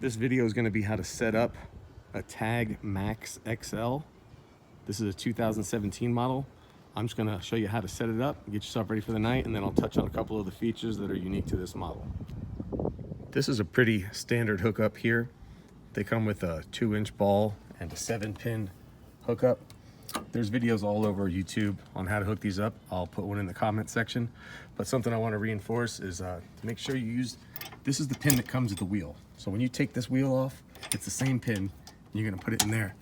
This video is going to be how to set up a Tag Max XL. This is a 2017 model. I'm just going to show you how to set it up, get yourself ready for the night, and then I'll touch on a couple of the features that are unique to this model. This is a pretty standard hookup here. They come with a 2-inch ball and a 7-pin hookup. There's videos all over YouTube on how to hook these up. I'll put one in the comment section. But something I want to reinforce is to make sure you use, this is the pin that comes with the wheel. So when you take this wheel off, it's the same pin, and you're going to put it in there.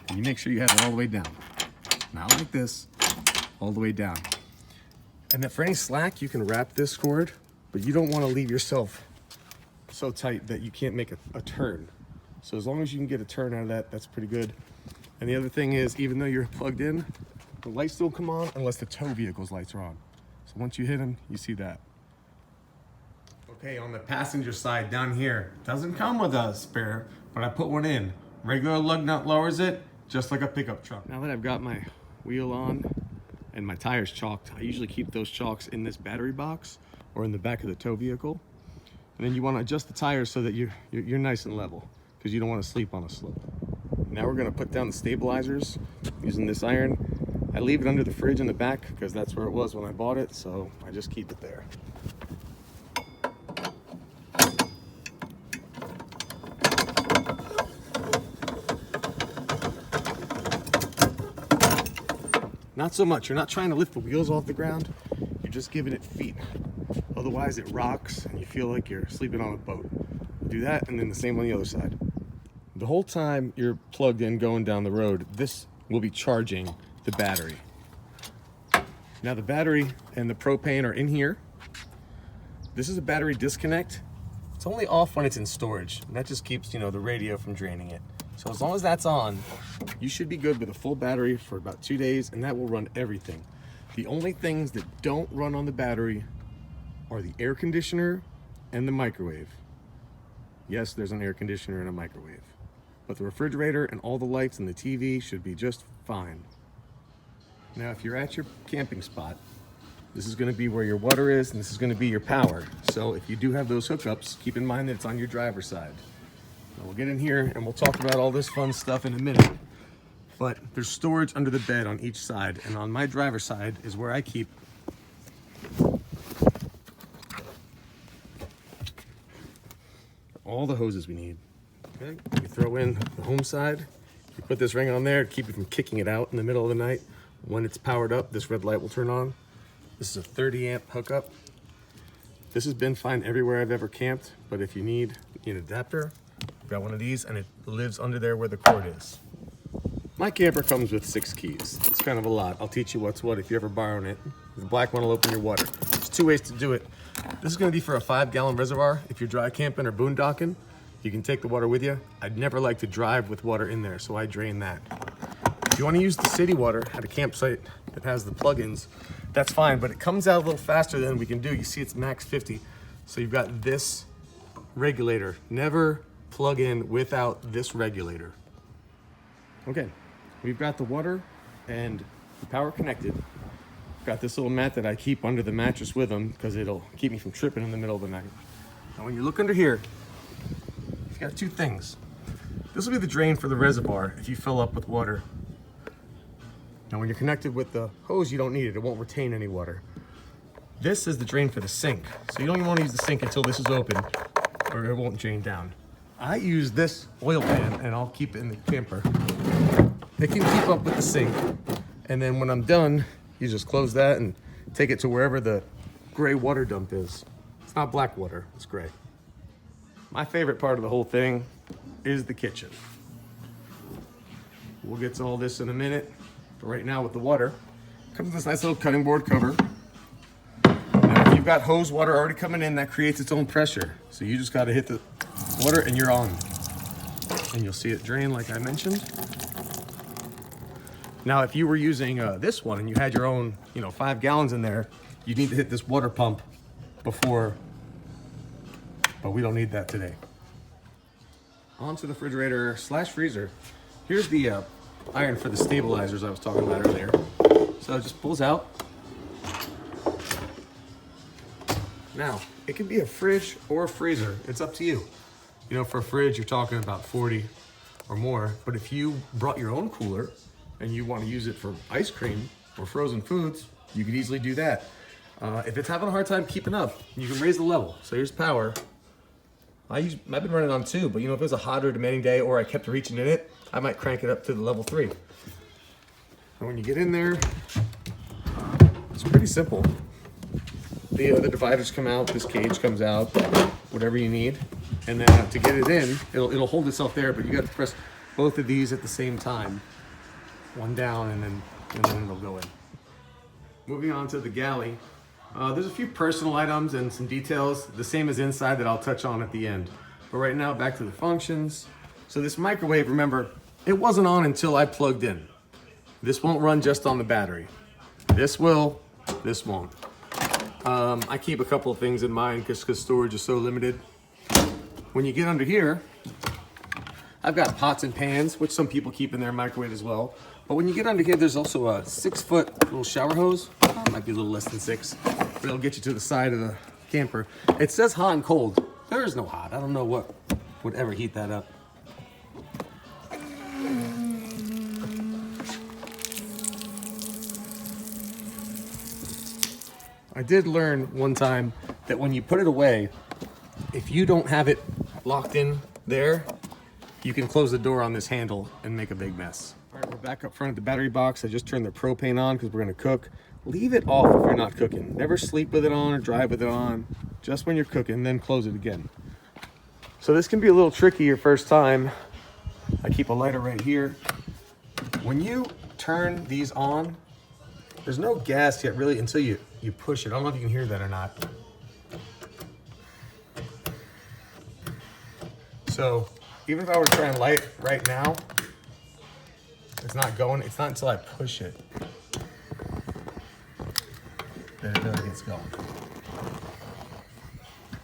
And you make sure you have it all the way down. Not like this, all the way down. And then for any slack, you can wrap this cord, but you don't want to leave yourself so tight that you can't make a turn. So as long as you can get a turn out of that, that's pretty good. And the other thing is, even though you're plugged in, the lights don't come on unless the tow vehicle's lights are on. So once you hit them, you see that. Okay, on the passenger side down here, doesn't come with a spare, but I put one in. Regular lug nut lowers it, just like a pickup truck. Now that I've got my wheel on and my tires chalked, I usually keep those chalks in this battery box or in the back of the tow vehicle. And then you want to adjust the tires so that you're nice and level, because you don't want to sleep on a slope. Now we're going to put down the stabilizers using this iron. I leave it under the fridge in the back because that's where it was when I bought it, so I just keep it there. Not so much. You're not trying to lift the wheels off the ground. You're just giving it feet. Otherwise it rocks and you feel like you're sleeping on a boat. Do that, and then the same on the other side. The whole time you're plugged in going down the road, this will be charging the battery. Now the battery and the propane are in here. This is a battery disconnect. It's only off when it's in storage, and that just keeps, the radio from draining it. So as long as that's on, you should be good with a full battery for about 2 days, and that will run everything. The only things that don't run on the battery are the air conditioner and the microwave. Yes, there's an air conditioner and a microwave, but the refrigerator and all the lights and the TV should be just fine. Now, if you're at your camping spot, this is going to be where your water is, and this is going to be your power. So if you do have those hookups, keep in mind that it's on your driver's side. Now we'll get in here and we'll talk about all this fun stuff in a minute. But there's storage under the bed on each side, and on my driver's side is where I keep all the hoses we need. Okay, you throw in the home side, you put this ring on there to keep you from kicking it out in the middle of the night. When it's powered up, this red light will turn on. This is a 30 amp hookup. This has been fine everywhere I've ever camped, but if you need an adapter, grab one of these, and it lives under there where the cord is. My camper comes with 6 keys. It's kind of a lot. I'll teach you what's what if you're ever borrowing it. The black one will open your water. There's 2 ways to do it. This is going to be for a 5-gallon reservoir. If you're dry camping or boondocking, you can take the water with you. I'd never like to drive with water in there, so I drain that. If you want to use the city water at a campsite that has the plugins, that's fine, but it comes out a little faster than we can do. You see it's max 50. So you've got this regulator. Never plug in without this regulator. Okay, we've got the water and the power connected. Got this little mat that I keep under the mattress with them because it'll keep me from tripping in the middle of the night. Now when you look under here, you've got 2 things. This will be the drain for the reservoir if you fill up with water. Now when you're connected with the hose, you don't need it. It won't retain any water. This is the drain for the sink. So you don't even want to use the sink until this is open, or it won't drain down. I use this oil pan, and I'll keep it in the camper. It can keep up with the sink. And then when I'm done, you just close that and take it to wherever the gray water dump is. It's not black water, it's gray. My favorite part of the whole thing is the kitchen. We'll get to all this in a minute. But right now with the water, comes with this nice little cutting board cover. Now if you've got hose water already coming in, that creates its own pressure. So you just gotta hit the water and you're on. And you'll see it drain like I mentioned. Now if you were using this one and you had your own 5 gallons in there, you need to hit this water pump before, but we don't need that today. Onto the refrigerator / freezer. Here's the iron for the stabilizers I was talking about earlier. So it just pulls out. Now, it can be a fridge or a freezer. It's up to you. You know, for a fridge, you're talking about 40 or more. But if you brought your own cooler and you want to use it for ice cream or frozen foods, you could easily do that. If it's having a hard time keeping up, you can raise the level. So here's power. I've been running on 2, but you know, if it was a hot or demanding day or I kept reaching in it, I might crank it up to the level 3. And when you get in there, it's pretty simple. The dividers come out, this cage comes out, whatever you need. And then to get it in, it'll hold itself there, but you got to press both of these at the same time. One down and then it'll go in. Moving on to the galley. There's a few personal items and some details, the same as inside, that I'll touch on at the end. But right now, back to the functions. So this microwave, remember, it wasn't on until I plugged in. This won't run just on the battery. This will, this won't. I keep a couple of things in mind because storage is so limited. When you get under here, I've got pots and pans, which some people keep in their microwave as well. But when you get under here, there's also a 6-foot little shower hose. Might be a little less than 6, but it'll get you to the side of the camper. It says hot and cold. There is no hot. I don't know what would ever heat that up. I did learn one time that when you put it away, if you don't have it locked in there, you can close the door on this handle and make a big mess. All right, we're back up front of the battery box. I just turned the propane on because we're gonna cook. Leave it off if you're not cooking. Never sleep with it on or drive with it on. Just when you're cooking, then close it again. So this can be a little tricky your first time. I keep a lighter right here. When you turn these on, there's no gas yet really until you push it. I don't know if you can hear that or not. So even if I were to try and light right now, it's not going. It's not until I push it that it really gets going.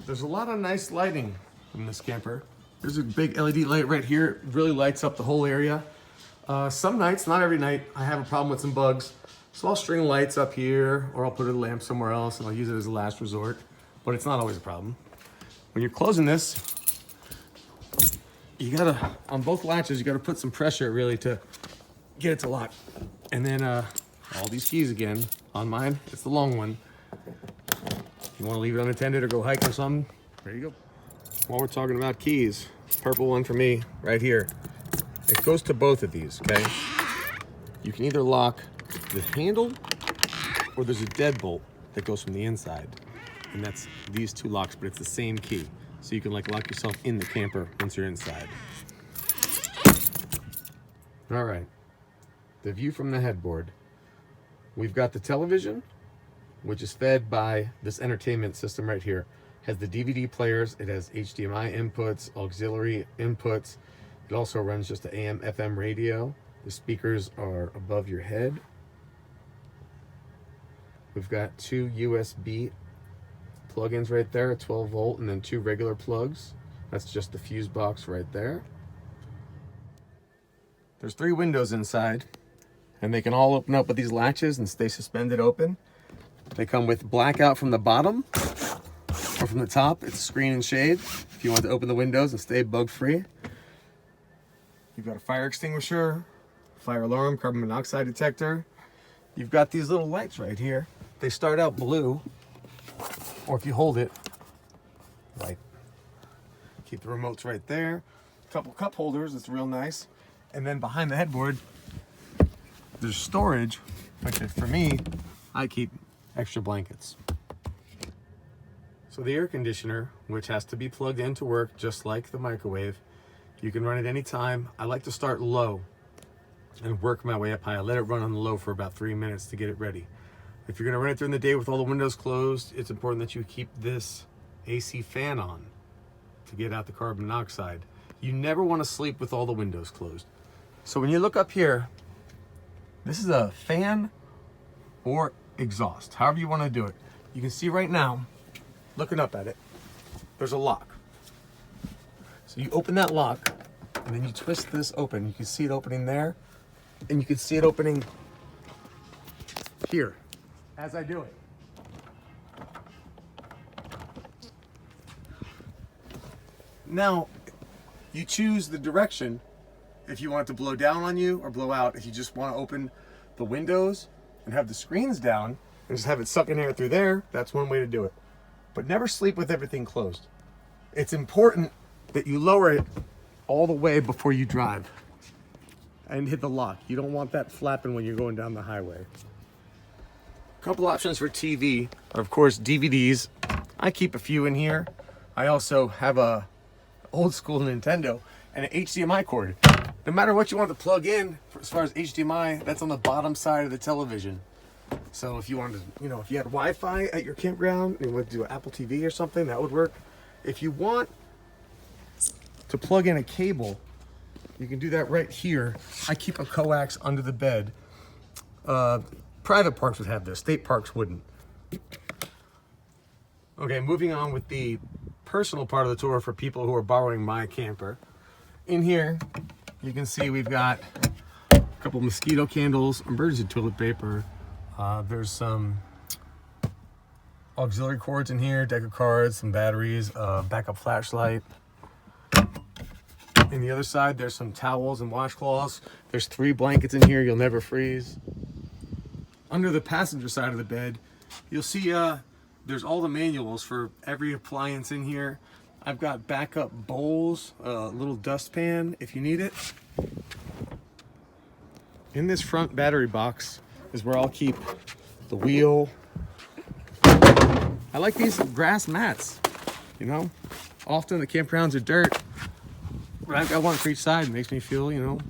There's a lot of nice lighting in this camper. There's a big LED light right here. It really lights up the whole area. Some nights, not every night, I have a problem with some bugs. So I'll string lights up here, or I'll put a lamp somewhere else and I'll use it as a last resort, but it's not always a problem. When you're closing this, you gotta, on both latches, you gotta put some pressure really to get it to lock. And then all these keys again. On mine, it's the long one. If you wanna leave it unattended or go hiking or something, there you go. While we're talking about keys, purple one for me, right here. It goes to both of these, okay? You can either lock the handle, or there's a deadbolt that goes from the inside. And that's these two locks, but it's the same key. So you can like lock yourself in the camper once you're inside. All right, the view from the headboard. We've got the television, which is fed by this entertainment system right here. It has the DVD players, it has HDMI inputs, auxiliary inputs. It also runs just the AM, FM radio. The speakers are above your head. We've got 2 USB plug-ins right there, a 12 volt and then 2 regular plugs. That's just the fuse box right there. There's 3 windows inside, and they can all open up with these latches and stay suspended open. They come with blackout from the bottom or from the top. It's screen and shade if you want to open the windows and stay bug-free. You've got a fire extinguisher, fire alarm, carbon monoxide detector. You've got these little lights right here. They start out blue, or if you hold it, right. Keep the remotes right there. A couple cup holders, it's real nice. And then behind the headboard, there's storage, which for me, I keep extra blankets. So the air conditioner, which has to be plugged in to work just like the microwave, you can run it anytime. I like to start low and work my way up high. I let it run on the low for about 3 minutes to get it ready. If you're gonna run it during the day with all the windows closed, it's important that you keep this AC fan on to get out the carbon monoxide. You never wanna sleep with all the windows closed. So when you look up here, this is a fan or exhaust, however you wanna do it. You can see right now, looking up at it, there's a lock. So you open that lock, and then you twist this open. You can see it opening there, and you can see it opening here as I do it. Now, You choose the direction if you want it to blow down on you or blow out. If you just want to open the windows and have the screens down and just have it sucking air through there, that's one way to do it. But never sleep with everything closed. It's important that you lower it all the way before you drive and hit the lock. You don't want that flapping when you're going down the highway. A couple options for TV are, of course, DVDs. I keep a few in here. I also have a old school Nintendo and an HDMI cord. No matter what you want to plug in, as far as HDMI, that's on the bottom side of the television. So if you wanted to, you know, if you had Wi-Fi at your campground and you wanted to do an Apple TV or something, that would work. If you want to plug in a cable, you can do that right here. I keep a coax under the bed. Private parks would have this, state parks wouldn't. Okay, moving on with the personal part of the tour for people who are borrowing my camper. In here, you can see we've got a couple mosquito candles, emergency toilet paper. There's some auxiliary cords in here, deck of cards, some batteries, backup flashlight. In the other side, there's some towels and washcloths. There's 3 blankets in here, you'll never freeze. Under the passenger side of the bed, you'll see there's all the manuals for every appliance in here. I've got backup bowls, a little dustpan if you need it. In this front battery box is where I'll keep the wheel. I like these grass mats, you know? Often the campgrounds are dirt, but I've got one for each side. It makes me feel, you know,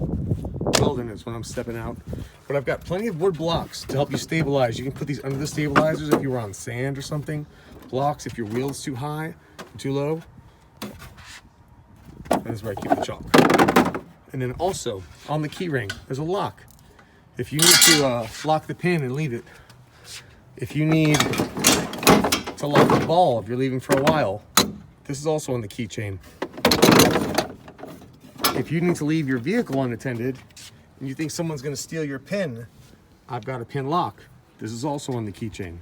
wilderness when I'm stepping out. But I've got plenty of wood blocks to help you stabilize. You can put these under the stabilizers if you were on sand or something. Blocks if your wheel's too high or too low. And this is where I keep the chalk. And then also, on the key ring, there's a lock. If you need to lock the pin and leave it. If you need to lock the ball if you're leaving for a while, this is also on the keychain. If you need to leave your vehicle unattended and you think someone's gonna steal your pin, I've got a pin lock. This is also on the keychain.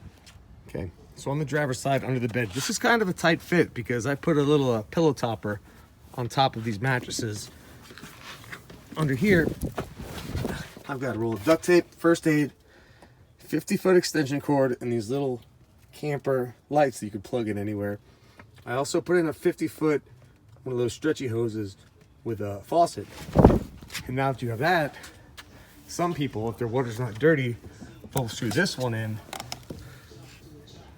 Okay, so on the driver's side under the bed, this is kind of a tight fit because I put a little pillow topper on top of these mattresses. Under here, I've got a roll of duct tape, first aid, 50-foot extension cord, and these little camper lights that you could plug in anywhere. I also put in a 50-foot, one of those stretchy hoses with a faucet. And now that you have that, some people, if their water's not dirty, will screw this one in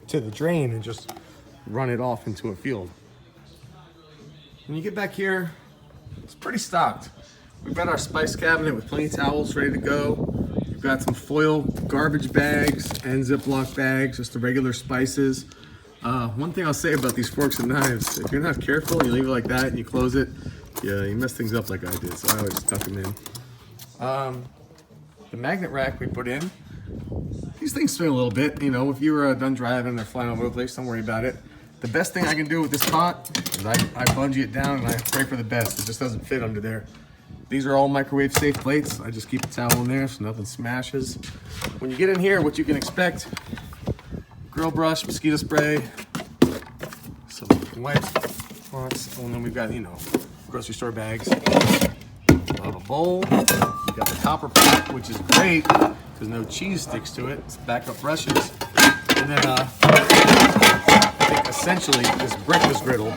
to the drain and just run it off into a field. When you get back here, it's pretty stocked. We've got our spice cabinet with plenty of towels ready to go. We've got some foil garbage bags and Ziploc bags, just the regular spices. One thing I'll say about these forks and knives, if you're not careful and you leave it like that and you close it, yeah, you mess things up like I did, so I always just tuck them in. The magnet rack we put in, these things swing a little bit. You know, if you were done driving and they're flying all over the place, don't worry about it. The best thing I can do with this pot is I bungee it down and I pray for the best. It just doesn't fit under there. These are all microwave safe plates. I just keep a towel in there so nothing smashes. When you get in here, what you can expect, grill brush, mosquito spray, some wipes, and then we've got, you know, grocery store bags. We'll have a bowl. We've got the topper pot, which is great because no cheese sticks to it. It's backup brushes. And then I think essentially this breakfast griddle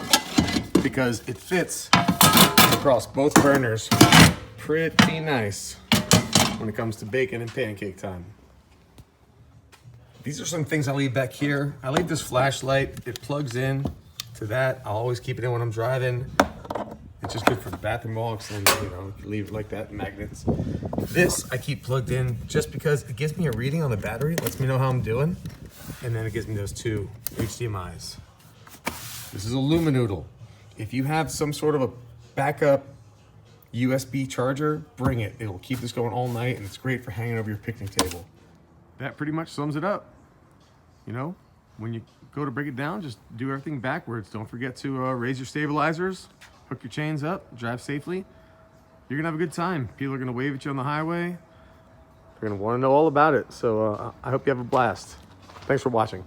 because it fits across both burners pretty nice when it comes to bacon and pancake time. These are some things I leave back here. I leave this flashlight. It plugs in to that. I'll always keep it in when I'm driving. It's just good for the bathroom walks and, you know, leave it like that, magnets. This I keep plugged in just because it gives me a reading on the battery, lets me know how I'm doing, and then it gives me those 2 HDMIs. This is a Luminoodle. If you have some sort of a backup USB charger, bring it. It'll keep this going all night and it's great for hanging over your picnic table. That pretty much sums it up. You know, when you go to break it down, just do everything backwards. Don't forget to raise your stabilizers, hook your chains up, drive safely. You're gonna have a good time. People are gonna wave at you on the highway. They're gonna wanna know all about it. So I hope you have a blast. Thanks for watching.